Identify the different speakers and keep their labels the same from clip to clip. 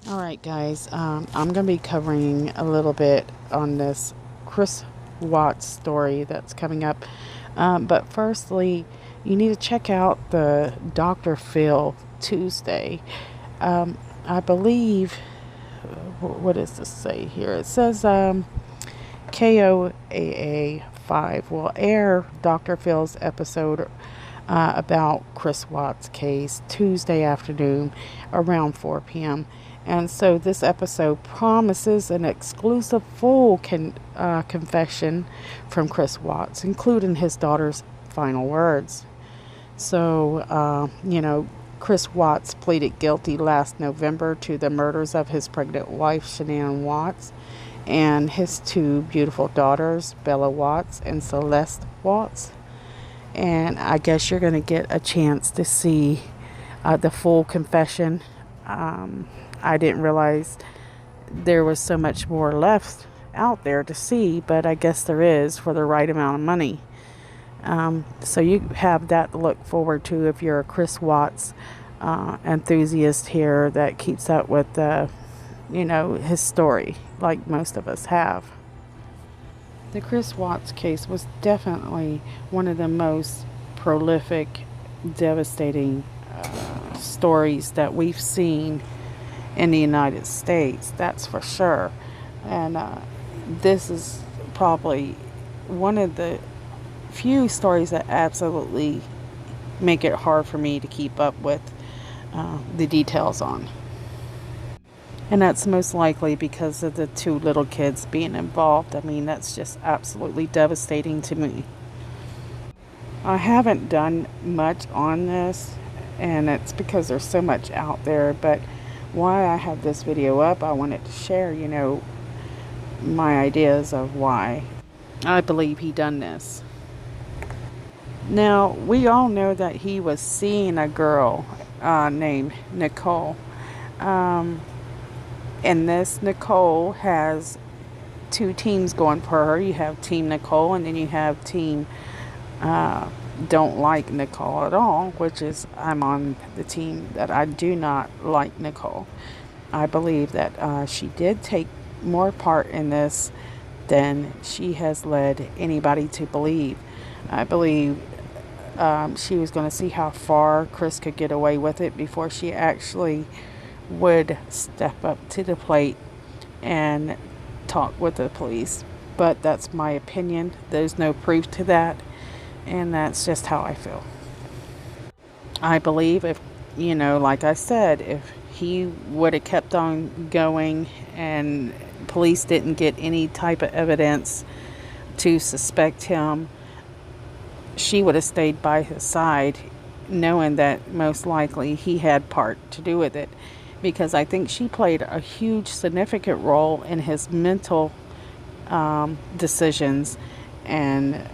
Speaker 1: Alright guys, I'm going to be covering a little bit on this Chris Watts story that's coming up. But firstly, you need to check out the Dr. Phil Tuesday. I believe, what does this say here? It says KOAA 5 will air Dr. Phil's episode about Chris Watts' case Tuesday afternoon around 4 p.m. And so this episode promises an exclusive full confession from Chris Watts, including his daughter's final words. So, Chris Watts pleaded guilty last November to the murders of his pregnant wife, Shanann Watts, and his two beautiful daughters, Bella Watts and Celeste Watts. And I guess you're going to get a chance to see the full confession. I didn't realize there was so much more left out there to see, but I guess there is for the right amount of money. So you have that to look forward to if you're a Chris Watts enthusiast here that keeps up with his story like most of us have. The Chris Watts case was definitely one of the most prolific, devastating stories that we've seen in the United States, that's for sure. And this is probably one of the few stories that absolutely make it hard for me to keep up with the details on. And that's most likely because of the two little kids being involved. I mean, that's just absolutely devastating to me. I haven't done much on this, and it's because there's so much out there, but why I have this video up, I wanted to share, my ideas of why I believe he done this. Now, we all know that he was seeing a girl named Nicole. And this Nicole has two teams going for her. You have Team Nicole, and then you have Team Don't Like Nicole at all, which is I'm on the team that I do not like Nicole. I believe that she did take more part in this than she has led anybody to believe. I believe she was going to see how far Chris could get away with it before she actually would step up to the plate and talk with the police. But that's my opinion. There's no proof to that, and that's just how I feel. I believe if, like I said, if he would have kept on going and police didn't get any type of evidence to suspect him, she would have stayed by his side, knowing that most likely he had part to do with it. Because I think she played a huge significant role in his mental decisions and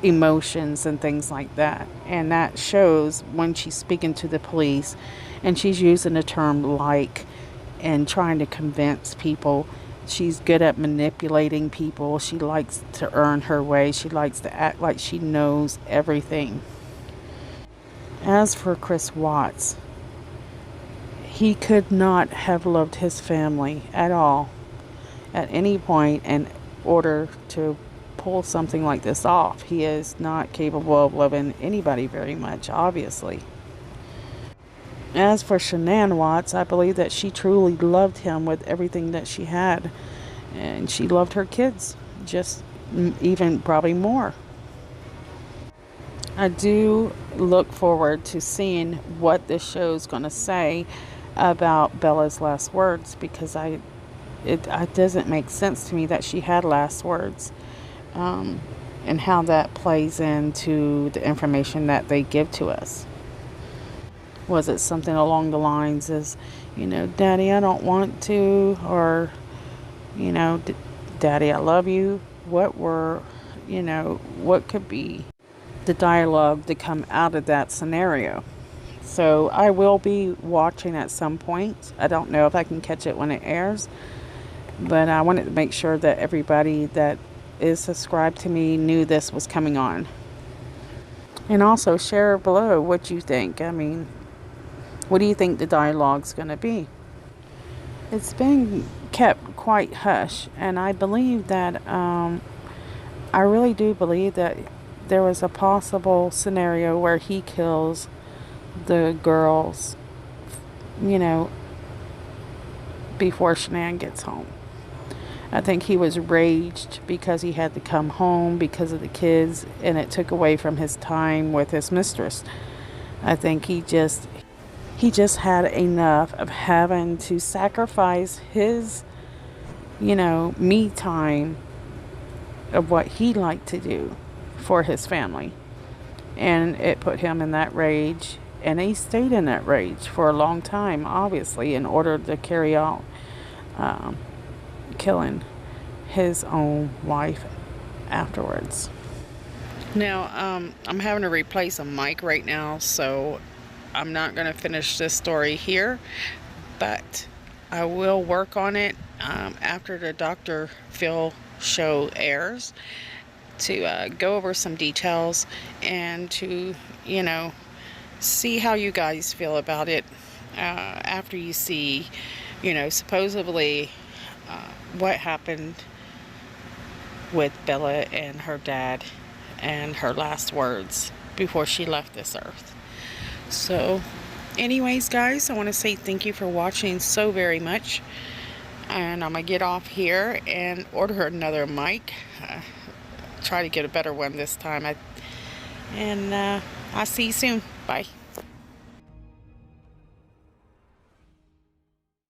Speaker 1: emotions and things like that. And that shows when she's speaking to the police and she's using the term like and trying to convince people. She's good at manipulating people. She likes to earn her way. She likes to act like she knows everything. As for Chris Watts, he could not have loved his family at all at any point in order to pull something like this off. He is not capable of loving anybody very much, obviously. As for Shanann Watts, I believe that she truly loved him with everything that she had. And she loved her kids, just even probably more. I do look forward to seeing what this show is going to say about Bella's last words, because it doesn't make sense to me that she had last words, and how that plays into the information that they give to us. Was it something along the lines as, Daddy, I don't want to, or, Daddy, I love you? What could be the dialogue to come out of that scenario? So I will be watching at some point. I don't know if I can catch it when it airs, but I wanted to make sure that everybody that is subscribed to me knew this was coming on. And also share below what you think. I mean, what do you think the dialogue's going to be? it's been kept quite hush, and I believe that I really do believe that there was a possible scenario where he kills the girls, you know, before Shanann gets home. I think he was raged because he had to come home because of the kids, and it took away from his time with his mistress. I think he just had enough of having to sacrifice his, me time of what he liked to do for his family. And it put him in that rage. And he stayed in that rage for a long time, obviously, in order to carry out killing his own wife afterwards. Now, I'm having to replace a mic right now, so I'm not going to finish this story here, but I will work on it after the Dr. Phil show airs to go over some details and to, see how you guys feel about it after you see, supposedly what happened with Bella and her dad and her last words before she left this earth. So, anyways, guys, I want to say thank you for watching so very much. And I'm going to get off here and order another mic. Try to get a better one this time. I'll see you soon. Bye.